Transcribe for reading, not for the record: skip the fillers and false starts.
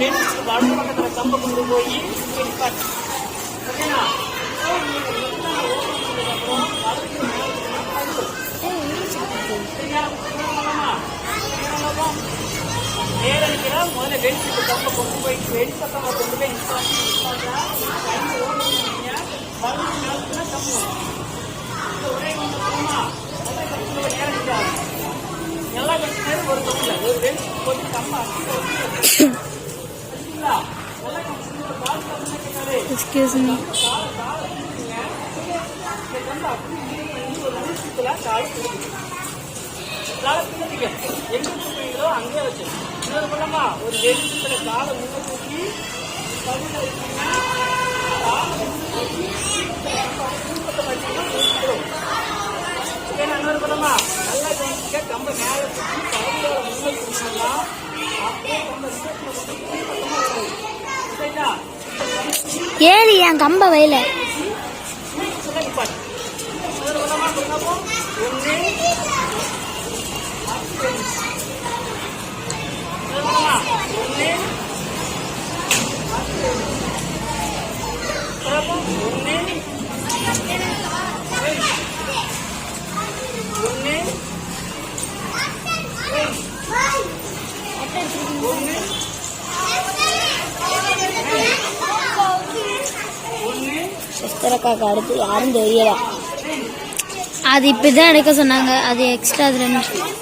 வெளிச்சு வலது பக்கத்துல கம்பை கொண்டு போய் ஓகேண்ணா நேரடிக்கிறா முதல்ல வெளிச்சுட்டு கம்பை கொண்டு போய் வெளிப்பக்கமாக கொண்டு போய் ஒரே எல்லா கட்சியும் ஒரு கம்பில ஒரு வெளிச்சு போட்டு கம்பா Excuse me. அங்கே வச்சு இன்னொரு பண்ணமா ஒரு வெளிச்சத்துல காலை முன்ன தூக்கி இன்னொரு பண்ணமா நல்லா கம்ப மேல தூக்கி கலந்தோட முன்ன தூக்கினா அப்படியே கம்ப ஏறி என் கம்ப வயல சஸ்திரக்காக்கு அடுத்து யாரும் தெரியல. அது இப்படிதான் எடுக்க சொன்னாங்க. அது எக்ஸ்ட்ரா 2 நிமிஷம்.